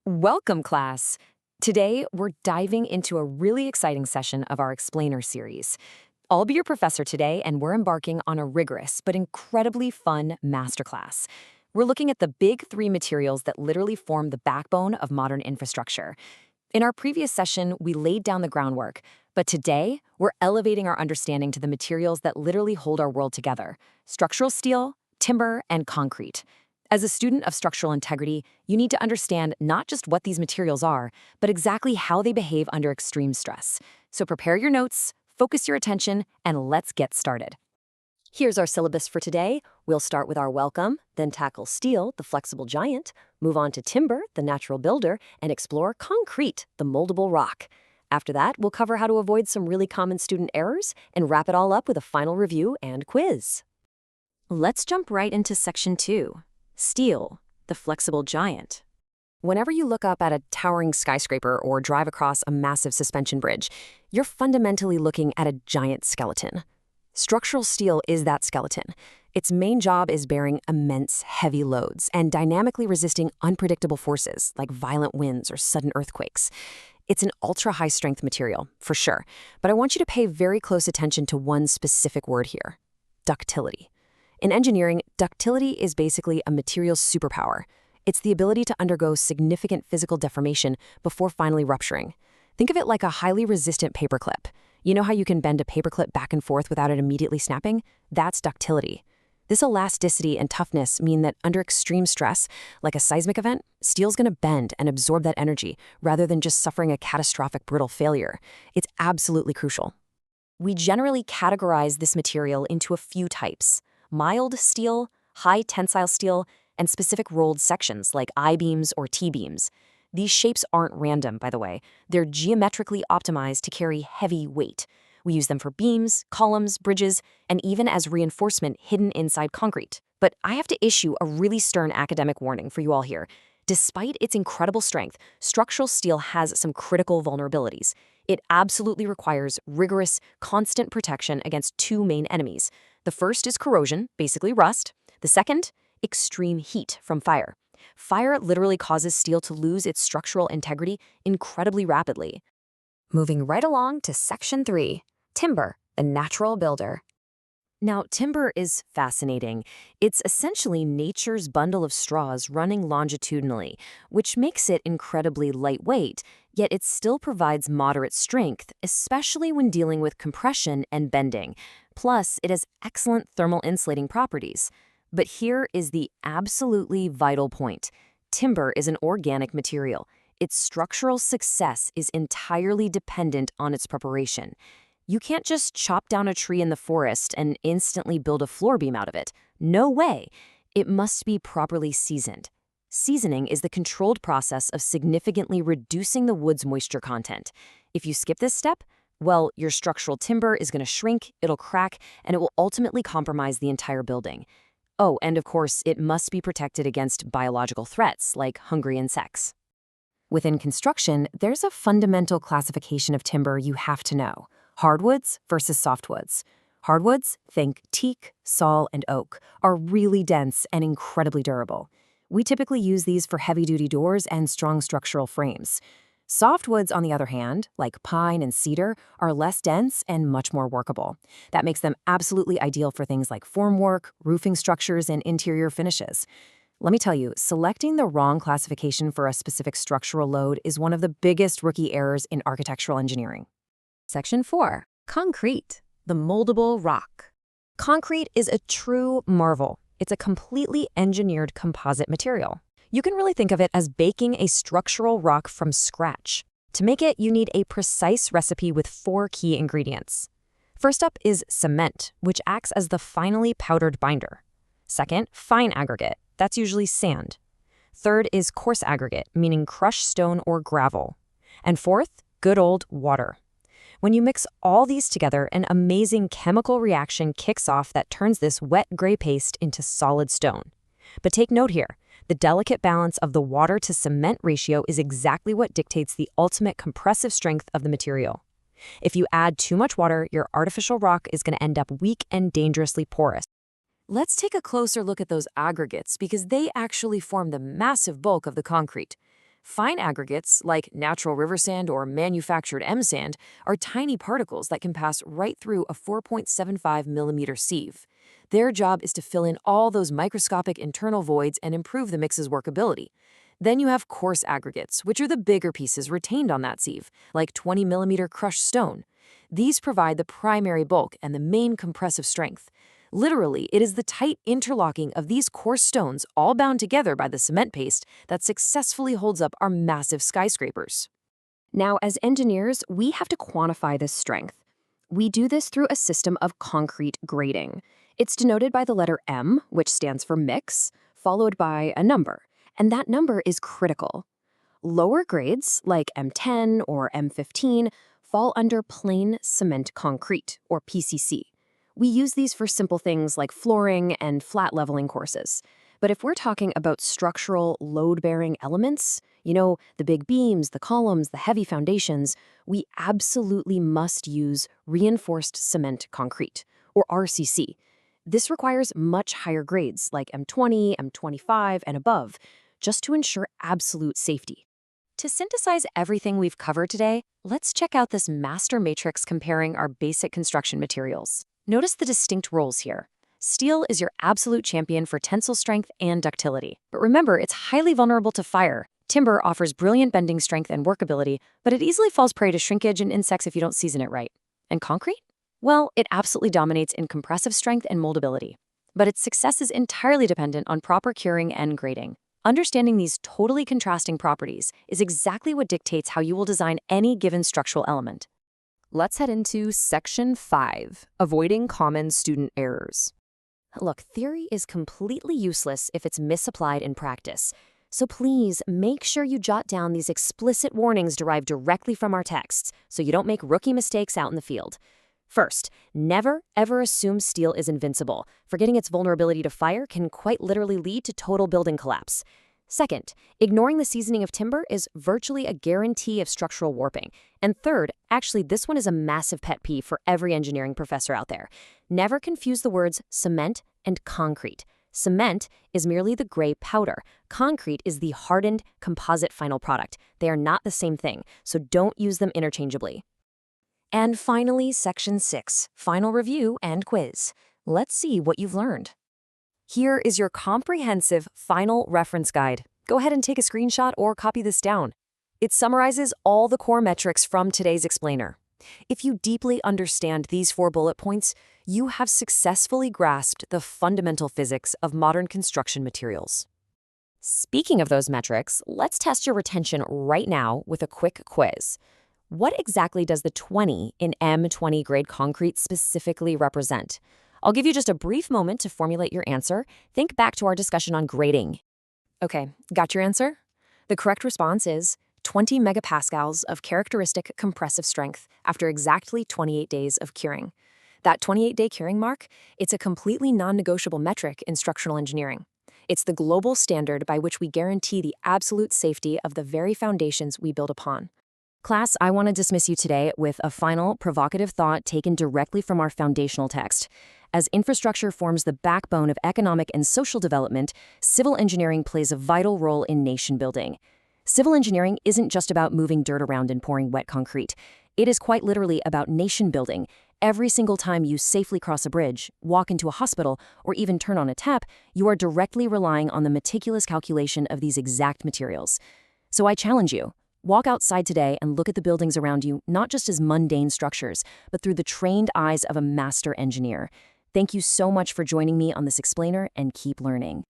Welcome, class! Today, we're diving into a really exciting session of our Explainer series. I'll be your professor today, and we're embarking on a rigorous but incredibly fun masterclass. We're looking at the big three materials that literally form the backbone of modern infrastructure. In our previous session, we laid down the groundwork, but today, we're elevating our understanding to the materials that literally hold our world together: structural steel, timber, and concrete. As a student of structural integrity, you need to understand not just what these materials are, but exactly how they behave under extreme stress. So prepare your notes, focus your attention, and let's get started. Here's our syllabus for today. We'll start with our welcome, then tackle steel, the flexible giant, move on to timber, the natural builder, and explore concrete, the moldable rock. After that, we'll cover how to avoid some really common student errors and wrap it all up with a final review and quiz. Let's jump right into section 2. Steel, the flexible giant. Whenever you look up at a towering skyscraper or drive across a massive suspension bridge, you're fundamentally looking at a giant skeleton. Structural steel is that skeleton. Its main job is bearing immense, heavy loads and dynamically resisting unpredictable forces like violent winds or sudden earthquakes. It's an ultra-high-strength material, for sure, but I want you to pay very close attention to one specific word here: ductility. In engineering, ductility is basically a material's superpower. It's the ability to undergo significant physical deformation before finally rupturing. Think of it like a highly resistant paperclip. You know how you can bend a paperclip back and forth without it immediately snapping? That's ductility. This elasticity and toughness mean that under extreme stress, like a seismic event, steel's going to bend and absorb that energy rather than just suffering a catastrophic brittle failure. It's absolutely crucial. We generally categorize this material into a few types: mild steel, high tensile steel, and specific rolled sections like I-beams or T-beams. These shapes aren't random, by the way. They're geometrically optimized to carry heavy weight. We use them for beams, columns, bridges, and even as reinforcement hidden inside concrete. But I have to issue a really stern academic warning for you all here. Despite its incredible strength, structural steel has some critical vulnerabilities. It absolutely requires rigorous, constant protection against two main enemies. The first is corrosion, basically rust. The second, extreme heat from fire. Fire literally causes steel to lose its structural integrity incredibly rapidly. Moving right along to section 3, timber, the natural builder. Now, timber is fascinating. It's essentially nature's bundle of straws running longitudinally, which makes it incredibly lightweight, yet it still provides moderate strength, especially when dealing with compression and bending. Plus, it has excellent thermal insulating properties. But here is the absolutely vital point. Timber is an organic material. Its structural success is entirely dependent on its preparation. You can't just chop down a tree in the forest and instantly build a floor beam out of it. No way. It must be properly seasoned. Seasoning is the controlled process of significantly reducing the wood's moisture content. If you skip this step, well, your structural timber is going to shrink, it'll crack, and it will ultimately compromise the entire building. Oh, and of course, it must be protected against biological threats like hungry insects. Within construction, there's a fundamental classification of timber you have to know: hardwoods versus softwoods. Hardwoods, think teak, saul, and oak, are really dense and incredibly durable. We typically use these for heavy-duty doors and strong structural frames. Softwoods, on the other hand, like pine and cedar, are less dense and much more workable. That makes them absolutely ideal for things like formwork, roofing structures, and interior finishes. Let me tell you, selecting the wrong classification for a specific structural load is one of the biggest rookie errors in architectural engineering. Section 4. Concrete, the moldable rock. Concrete is a true marvel. It's a completely engineered composite material. You can really think of it as baking a structural rock from scratch. To make it, you need a precise recipe with 4 key ingredients. First up is cement, which acts as the finely powdered binder. Second, fine aggregate. That's usually sand. Third is coarse aggregate, meaning crushed stone or gravel. And fourth, good old water. When you mix all these together, an amazing chemical reaction kicks off that turns this wet gray paste into solid stone. But take note here, the delicate balance of the water to cement ratio is exactly what dictates the ultimate compressive strength of the material. If you add too much water, your artificial rock is going to end up weak and dangerously porous. Let's take a closer look at those aggregates because they actually form the massive bulk of the concrete. Fine aggregates, like natural river sand or manufactured M sand, are tiny particles that can pass right through a 4.75 millimeter sieve. Their job is to fill in all those microscopic internal voids and improve the mix's workability. Then you have coarse aggregates, which are the bigger pieces retained on that sieve, like 20 millimeter crushed stone. These provide the primary bulk and the main compressive strength. Literally, it is the tight interlocking of these coarse stones, all bound together by the cement paste, that successfully holds up our massive skyscrapers. Now, as engineers, we have to quantify this strength. We do this through a system of concrete grading. It's denoted by the letter M, which stands for mix, followed by a number, and that number is critical. Lower grades, like M10 or M15, fall under plain cement concrete, or PCC. We use these for simple things like flooring and flat leveling courses. But if we're talking about structural, load-bearing elements, the big beams, the columns, the heavy foundations, we absolutely must use reinforced cement concrete, or RCC. This requires much higher grades, like M20, M25, and above, just to ensure absolute safety. To synthesize everything we've covered today, let's check out this master matrix comparing our basic construction materials. Notice the distinct roles here. Steel is your absolute champion for tensile strength and ductility. But remember, it's highly vulnerable to fire. Timber offers brilliant bending strength and workability, but it easily falls prey to shrinkage and insects if you don't season it right. And concrete? Well, it absolutely dominates in compressive strength and moldability. But its success is entirely dependent on proper curing and grading. Understanding these totally contrasting properties is exactly what dictates how you will design any given structural element. Let's head into Section 5, Avoiding Common Student Errors. Look, theory is completely useless if it's misapplied in practice. So please make sure you jot down these explicit warnings derived directly from our texts so you don't make rookie mistakes out in the field. First, never ever assume steel is invincible. Forgetting its vulnerability to fire can quite literally lead to total building collapse. Second, ignoring the seasoning of timber is virtually a guarantee of structural warping. And third, actually this one is a massive pet peeve for every engineering professor out there. Never confuse the words cement and concrete. Cement is merely the gray powder. Concrete is the hardened composite final product. They are not the same thing, so don't use them interchangeably. And finally, Section 6, Final Review and Quiz. Let's see what you've learned. Here is your comprehensive final reference guide. Go ahead and take a screenshot or copy this down. It summarizes all the core metrics from today's explainer. If you deeply understand these 4 bullet points, you have successfully grasped the fundamental physics of modern construction materials. Speaking of those metrics, let's test your retention right now with a quick quiz. What exactly does the 20 in M20 grade concrete specifically represent? I'll give you just a brief moment to formulate your answer. Think back to our discussion on grading. Okay, got your answer? The correct response is 20 megapascals of characteristic compressive strength after exactly 28 days of curing. That 28-day curing mark, it's a completely non-negotiable metric in structural engineering. It's the global standard by which we guarantee the absolute safety of the very foundations we build upon. Class, I want to dismiss you today with a final provocative thought taken directly from our foundational text. As infrastructure forms the backbone of economic and social development, civil engineering plays a vital role in nation building. Civil engineering isn't just about moving dirt around and pouring wet concrete. It is quite literally about nation building. Every single time you safely cross a bridge, walk into a hospital, or even turn on a tap, you are directly relying on the meticulous calculation of these exact materials. So I challenge you. Walk outside today and look at the buildings around you, not just as mundane structures, but through the trained eyes of a master engineer. Thank you so much for joining me on this explainer, and keep learning.